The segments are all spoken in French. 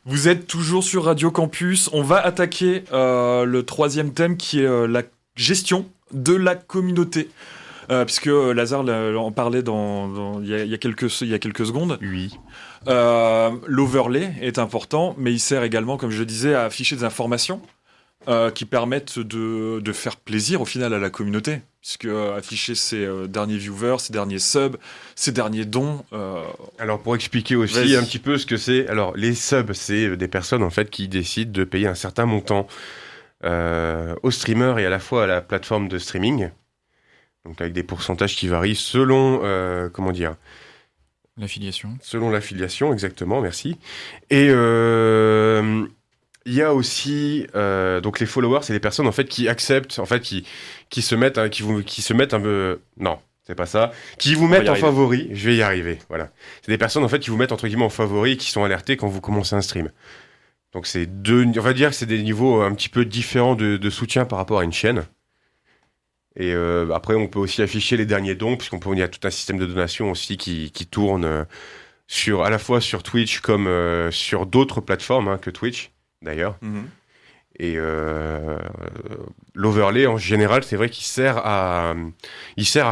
Vous êtes toujours sur Radio Campus. On va attaquer le troisième thème qui est la gestion de la communauté. Puisque Lazare en parlait il y a quelques secondes. Oui. L'overlay est important, mais il sert également, comme je le disais, à afficher des informations qui permettent de faire plaisir au final à la communauté. Puisque afficher ses derniers viewers, ses derniers subs, ses derniers dons. Alors pour expliquer aussi un petit peu ce que c'est, alors les subs, c'est des personnes en fait qui décident de payer un certain montant aux streamers et à la fois à la plateforme de streaming. Donc avec des pourcentages qui varient selon L'affiliation. Selon l'affiliation, exactement, merci. Et il y a aussi donc les followers, c'est les personnes en fait qui acceptent, en fait qui se mettent, qui se mettent un peu, non, c'est pas ça, qui vous mettent en favori. Je vais y arriver, voilà. C'est des personnes en fait qui vous mettent entre guillemets en favori et qui sont alertées quand vous commencez un stream. Donc c'est on va dire que c'est des niveaux un petit peu différents de soutien par rapport à une chaîne. Et après, on peut aussi afficher les derniers dons, il y a tout un système de donation aussi qui tourne à la fois sur Twitch comme sur d'autres plateformes que Twitch, d'ailleurs. Mm-hmm. Et l'overlay, en général, c'est vrai qu'il sert à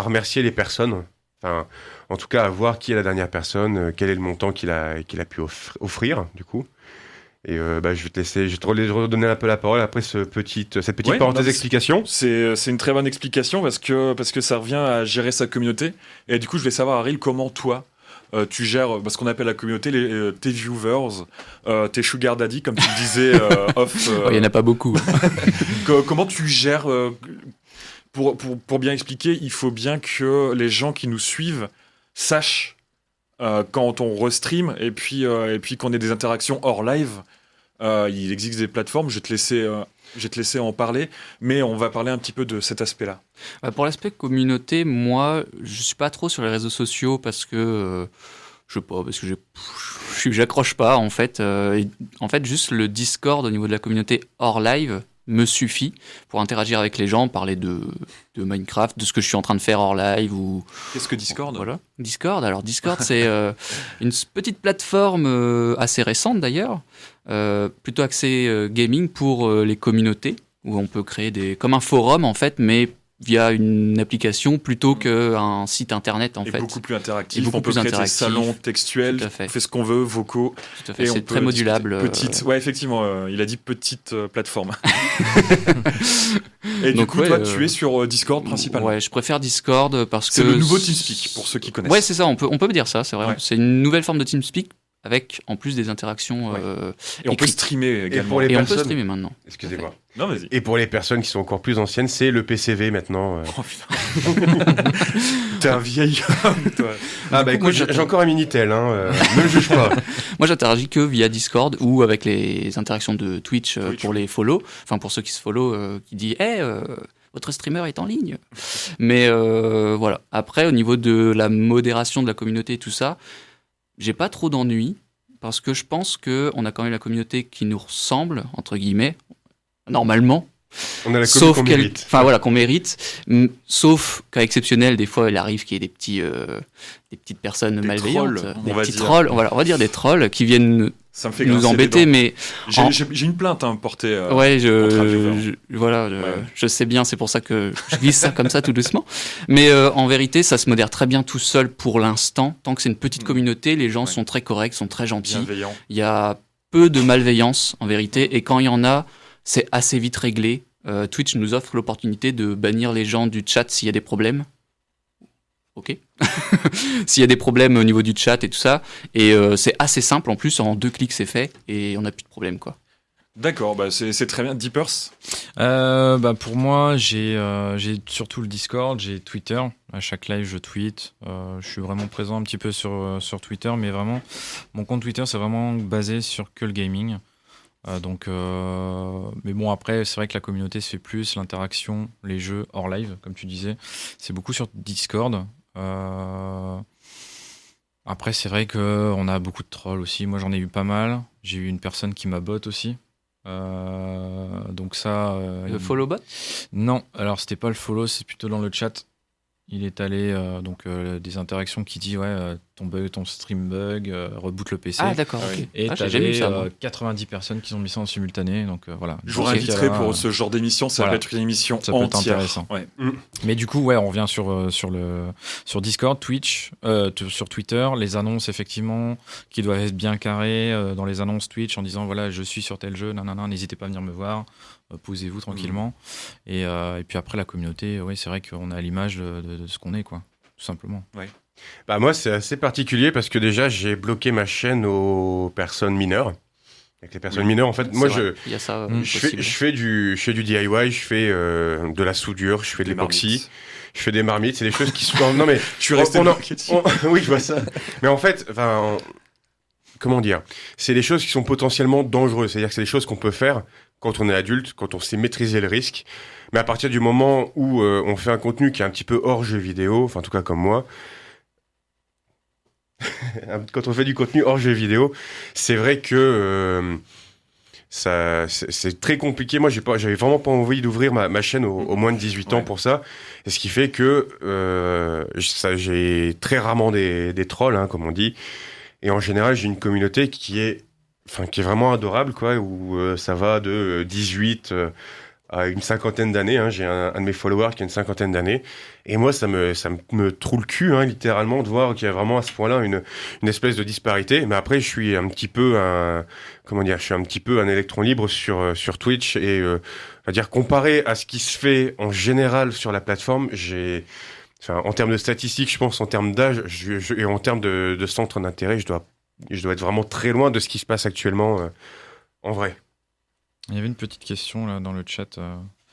remercier les personnes. Enfin, en tout cas, à voir qui est la dernière personne, quel est le montant qu'il a pu offrir, du coup. Et je vais te redonner un peu la parole après cette petite parenthèse d'explication. C'est une très bonne explication parce que ça revient à gérer sa communauté. Et du coup, je vais savoir, Ariel, comment toi, tu gères ce qu'on appelle la communauté, tes viewers, tes sugar daddy, comme tu le disais off. Il n'y en a pas beaucoup. Comment tu gères pour bien expliquer, il faut bien que les gens qui nous suivent sachent quand on restream et puis qu'on ait des interactions hors live. Il existe des plateformes, je vais te laisser en parler, mais on va parler un petit peu de cet aspect-là. Pour l'aspect communauté, moi, je suis pas trop sur les réseaux sociaux parce que j'accroche pas en fait. En fait, juste le Discord au niveau de la communauté hors live me suffit pour interagir avec les gens, parler de Minecraft, de ce que je suis en train de faire hors live ou. Qu'est-ce que Discord ? Voilà. Discord, c'est une petite plateforme assez récente d'ailleurs, plutôt axée gaming pour les communautés, où on peut créer comme un forum en fait, mais via une application plutôt qu'un site internet en fait. Beaucoup plus interactif. On peut créer des salons textuels, on fait ce qu'on veut, vocaux. Tout à fait. C'est très modulable. Ouais, effectivement, il a dit petite plateforme. Et donc, du coup, toi, tu es sur Discord principalement. Ouais, je préfère Discord parce que c'est le nouveau TeamSpeak pour ceux qui connaissent. Ouais, c'est ça. On peut me dire ça. C'est vrai. Ouais. C'est une nouvelle forme de TeamSpeak. Avec en plus des interactions et on peut streamer également. On peut streamer maintenant. Excusez-moi. Non, vas-y. Et pour les personnes qui sont encore plus anciennes, c'est le PCV maintenant. Oh putain. T'es un vieil homme, toi. Écoute, j'ai encore un Minitel, ne me juge pas. Moi, j'interagis que via Discord ou avec les interactions de Twitch. Pour les follow. Enfin, pour ceux qui se follow, qui dit votre streamer est en ligne. Mais voilà. Après, au niveau de la modération de la communauté et tout ça, j'ai pas trop d'ennuis parce que je pense qu'on a quand même la communauté qui nous ressemble, entre guillemets, normalement. On a la communauté qu'on mérite. Enfin voilà, qu'on mérite. Sauf cas exceptionnel, des fois, il arrive qu'il y ait des petites personnes malveillantes. Des petits trolls, on va dire des trolls qui viennent nous embêter. Mais j'ai une plainte à porter. Ouais, je sais bien, c'est pour ça que je glisse ça comme ça tout doucement. Mais en vérité, ça se modère très bien tout seul pour l'instant. Tant que c'est une petite communauté, les gens sont très corrects, sont très gentils. Bienveillants. Il y a peu de malveillance en vérité, et quand il y en a, c'est assez vite réglé. Twitch nous offre l'opportunité de bannir les gens du chat s'il y a des problèmes. Ok. S'il y a des problèmes au niveau du chat et tout ça. Et c'est assez simple en plus, en 2 clics c'est fait et on n'a plus de problème quoi. D'accord, c'est très bien. Deepers Pour moi, j'ai surtout le Discord, j'ai Twitter. À chaque live, je tweete. Je suis vraiment présent un petit peu sur Twitter, mais vraiment, mon compte Twitter, c'est vraiment basé sur que le gaming. Mais bon, après, c'est vrai que la communauté se fait plus, l'interaction, les jeux hors live, comme tu disais, c'est beaucoup sur Discord. Après, c'est vrai qu'on a beaucoup de trolls aussi. Moi, j'en ai eu pas mal. J'ai eu une personne qui m'a bot aussi. Donc ça... Le follow bot ? Non, alors c'était pas le follow, c'est plutôt dans le chat. il est allé des interactions qui dit ton stream bug, reboot le PC. Ah d'accord. Ah oui. Ok. Et J'ai jamais vu ça. Moi. 90 personnes qui ont mis ça en simultané. Donc voilà. Je vous sais inviterai qu'il y a- pour ce genre d'émission, ça Voilà. peut être une émission Ça peut être entière. intéressant. Ouais. Mais du coup, on revient sur Discord, Twitch, sur Twitter, les annonces effectivement qui doivent être bien carrées dans les annonces Twitch en disant voilà, je suis sur tel jeu, nanana, n'hésitez pas à venir me voir, posez-vous tranquillement. Et puis après la communauté, c'est vrai qu'on est à l'image de ce qu'on est, quoi, tout simplement. Bah moi, c'est assez particulier parce que déjà, j'ai bloqué ma chaîne aux personnes mineures. Avec les personnes mineures, en fait, moi, C'est vrai, il y a ça. je possible. fais du DIY, je fais de la soudure, je fais de Des l'époxy, marmites. je fais des marmites, c'est des choses qui sont... Non mais... Je suis resté on- bloqué dessus. Oui, je vois ça. Mais en fait, comment dire, c'est des choses qui sont potentiellement dangereuses. C'est-à-dire que c'est des choses qu'on peut faire quand on est adulte, quand on sait maîtriser le risque. Mais à partir du moment où on fait un contenu qui est un petit peu hors jeu vidéo, enfin en tout cas comme moi, quand on fait du contenu hors jeu vidéo, c'est vrai que c'est très compliqué. Moi, j'avais vraiment pas envie d'ouvrir ma chaîne aux moins de 18 ans Ouais. pour ça. Et ce qui fait que j'ai très rarement des trolls, hein, comme on dit. Et en général, j'ai une communauté qui est vraiment adorable, quoi, où ça va de 18 à une cinquantaine d'années. Hein. J'ai un de mes followers qui a une cinquantaine d'années. Et moi, ça me troue le cul, hein, littéralement, de voir qu'il y a vraiment à ce point-là une espèce de disparité. Mais après, je suis un petit peu un électron libre sur Twitch. Et on va dire, comparé à ce qui se fait en général sur la plateforme, en termes de statistiques, je pense, en termes d'âge et en termes de centre d'intérêt, je dois être vraiment très loin de ce qui se passe actuellement en vrai. Il y avait une petite question là dans le chat.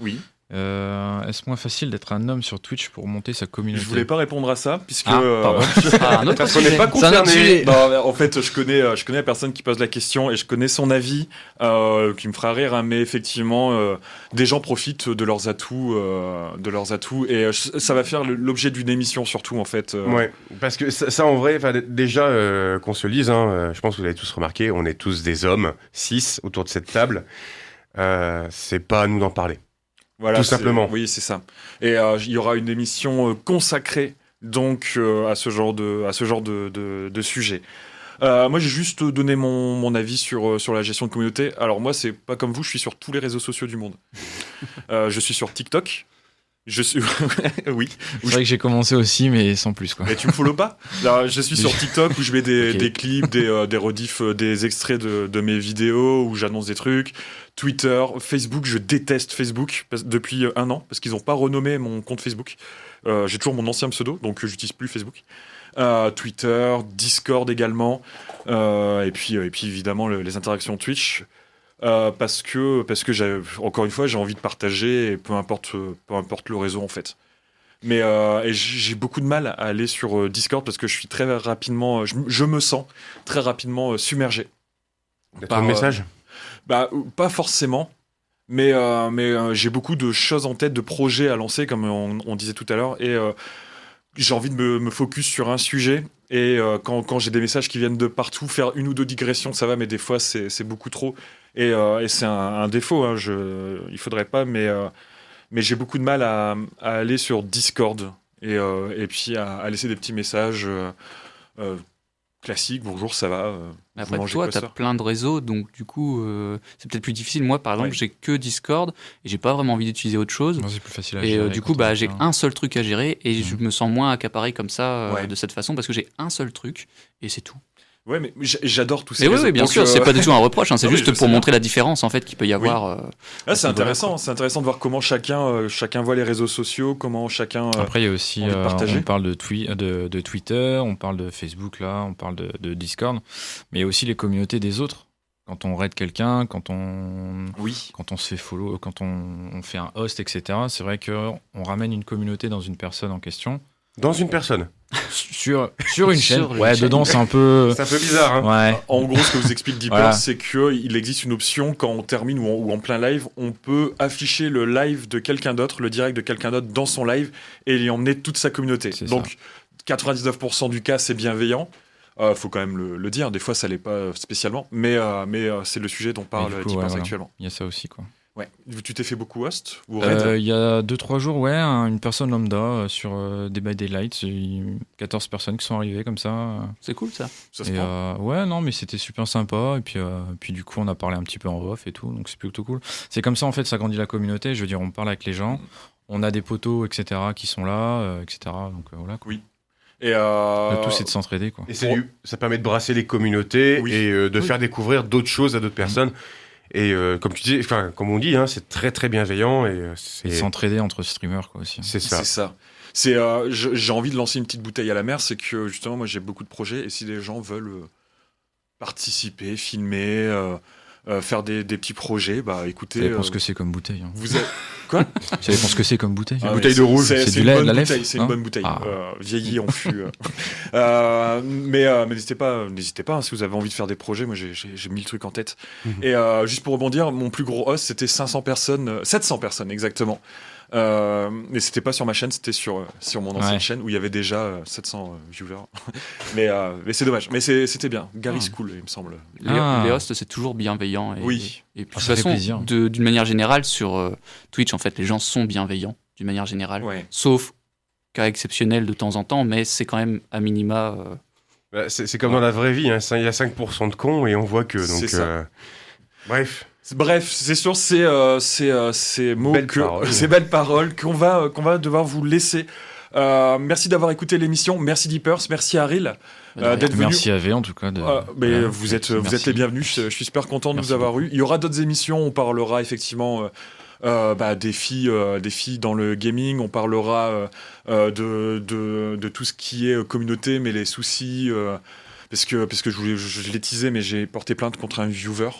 Oui. Est-ce moins facile d'être un homme sur Twitch pour monter sa communauté? Je voulais pas répondre à ça, puisque... Pardon. Ah, un autre Parce qu'on sujet. n'est pas C'est un autre concerné. sujet. Non, mais en fait, je connais la personne qui pose la question et je connais son avis, qui me fera rire, hein, mais effectivement, des gens profitent de leurs atouts, et ça va faire l'objet d'une émission surtout, en fait. Ouais, parce que ça en vrai, déjà qu'on se le dise, hein, je pense que vous avez tous remarqué, on est tous des hommes, 6 autour de cette table. C'est pas à nous d'en parler. Voilà, Tout simplement. Oui, c'est ça. Et il y aura une émission consacrée donc à ce genre de sujet. Moi, j'ai juste donné mon avis sur la gestion de communauté. Alors moi, c'est pas comme vous, je suis sur tous les réseaux sociaux du monde. Je suis sur TikTok. Je suis... oui. C'est vrai que j'ai commencé aussi, mais sans plus, quoi. Mais tu me follow pas? Alors, je suis sur TikTok où je mets des Ok. clips, des rediffs, des extraits de mes vidéos, où j'annonce des trucs. Twitter, Facebook, je déteste Facebook depuis 1 an, parce qu'ils n'ont pas renommé mon compte Facebook. J'ai toujours mon ancien pseudo, donc j'utilise plus Facebook. Twitter, Discord également, et puis évidemment les interactions Twitch. Parce que encore une fois, j'ai envie de partager, et peu importe le réseau en fait. Mais et j'ai beaucoup de mal à aller sur Discord parce que je suis très rapidement, je me sens très rapidement submergé. Par le message. Bah, pas forcément, mais j'ai beaucoup de choses en tête, de projets à lancer, comme on disait tout à l'heure, et j'ai envie de me focus sur un sujet. Et quand j'ai des messages qui viennent de partout, faire 1 ou 2 digressions, ça va, mais des fois, c'est beaucoup trop. Et c'est un défaut, hein, il faudrait pas, mais j'ai beaucoup de mal à aller sur Discord et puis à laisser des petits messages classiques. Bonjour, ça va Mais vous après, mangez toi, quoi tu as ce soir plein de réseaux, donc du coup, c'est peut-être plus difficile. Moi, par exemple, Ouais. j'ai que Discord et j'ai pas vraiment envie d'utiliser autre chose. Non, c'est plus facile à Et gérer du quand coup, on bah, est j'ai plein. un seul truc à gérer et je me sens moins accaparé comme ça Ouais. de cette façon parce que j'ai un seul truc et c'est tout. Ouais, mais j'adore tous ces Mais oui, réseaux. oui, bien Donc, sûr, c'est pas du tout un reproche, hein, c'est non, mais juste je sais pour bien. montrer la différence en fait qu'il peut y avoir. Ah, c'est à ce niveau-là, intéressant de voir comment chacun voit les réseaux sociaux, comment chacun. Après, il y a aussi, envie de partager. on parle de Twitter, on parle de Facebook, là, on parle de Discord, mais il y a aussi les communautés des autres. Quand on raid quelqu'un, quand on se fait follow, quand on fait un host, etc., c'est vrai qu'on ramène une communauté dans une personne en question. Dans une personne. Sur une chaîne. Sur une Ouais, chaîne. dedans, c'est un peu... C'est un peu bizarre, hein. Ouais. En gros, ce que vous explique Deeper, Voilà. c'est qu'il existe une option quand on termine ou en plein live, on peut afficher le live de quelqu'un d'autre, le direct de quelqu'un d'autre dans son live et y emmener toute sa communauté. C'est Donc, 99% du cas, c'est bienveillant. Faut quand même le dire. Des fois, ça l'est pas spécialement, mais c'est le sujet dont parle Et du coup, Deeper ouais, voilà. actuellement. Il y a ça aussi, quoi. Ouais. Tu t'es fait beaucoup host ou raid Il y a 2-3 jours, ouais, une personne lambda sur Dead by Daylight, 14 personnes qui sont arrivées comme ça. C'est cool ça. Ça se Et prend. ouais, non, mais c'était super sympa. Et puis du coup, on a parlé un petit peu en off et tout, donc c'est plutôt cool. C'est comme ça, en fait, ça grandit la communauté. Je veux dire, on parle avec les gens, on a des potos, etc., qui sont là, etc. Donc voilà. Quoi. Oui. Et Le tout, c'est de s'entraider, quoi. Et ça permet de brasser les communautés et de faire découvrir d'autres choses à d'autres personnes. Et comme tu dis, enfin comme on dit, hein, c'est très très bienveillant et Et de s'entraider entre streamers, quoi, aussi. c'est ça. C'est ça. J'ai envie de lancer une petite bouteille à la mer, c'est que justement, moi j'ai beaucoup de projets et si des gens veulent participer, filmer, faire des petits projets, bah écoutez. Ça dépend ce que c'est comme bouteille. Hein. Vous êtes... Quoi Ça dépend ce que c'est comme bouteille. Ah, bouteille mais de rouge, c'est du une lait, bonne de la lèvre, bouteille, c'est une hein bonne bouteille. Ah. Vieillie en fût. Mais n'hésitez pas hein, si vous avez envie de faire des projets. Moi, j'ai 1000 trucs en tête. Et juste pour rebondir, mon plus gros host, c'était 700 personnes exactement. Mais c'était pas sur ma chaîne, c'était sur mon ancienne chaîne où il y avait déjà 700 viewers. mais c'est dommage. Mais c'était bien. Gary School, il me semble. Les hosts, c'est toujours bienveillant. Oui. Et puis, de toute ça fait façon, plaisir. d'une manière générale, sur Twitch, en fait, les gens sont bienveillants, d'une manière générale. Ouais. Sauf cas exceptionnel de temps en temps, mais c'est quand même à minima. Bah, c'est comme dans la vraie vie, hein, il y a 5% de cons et on voit que. Donc, C'est ça. Bref. Bref, c'est sur ces mots, ces belles paroles qu'on va devoir vous laisser. Merci d'avoir écouté l'émission. Merci Deepers, merci Aril d'être venu. Merci à V, en tout cas. Vous êtes les bienvenus. Je suis super content de Merci vous avoir eu. Il y aura d'autres émissions. On parlera effectivement des filles dans le gaming. On parlera de tout ce qui est communauté, mais les soucis. Parce que je l'ai teasé, mais j'ai porté plainte contre un viewer.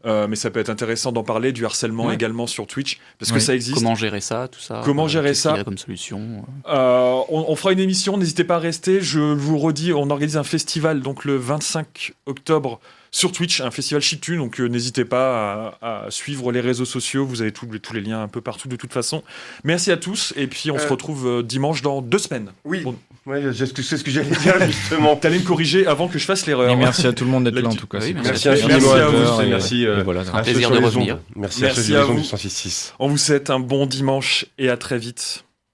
Mais ça peut être intéressant d'en parler, du harcèlement également sur Twitch, parce que ça existe. Comment gérer ça, tout ça. Comment gérer qu'est-ce ça qu'il y a comme solution. On fera une émission, n'hésitez pas à rester. Je vous redis, on organise un festival donc le 25 octobre sur Twitch, un festival chiptune, donc n'hésitez pas à suivre les réseaux sociaux, vous avez tous les liens un peu partout de toute façon. Merci à tous, et puis on se retrouve dimanche dans 2 semaines. Oui, Bon. ouais, c'est ce que j'allais dire justement. T'allais me corriger avant que je fasse l'erreur. Et merci à tout le monde d'être là, en tout cas. Oui, Merci Merci infiniment à vous. et merci voilà, un plaisir de revenir. Merci à ceux Merci du à Raison vous. du 106.6. On vous souhaite un bon dimanche et à très vite.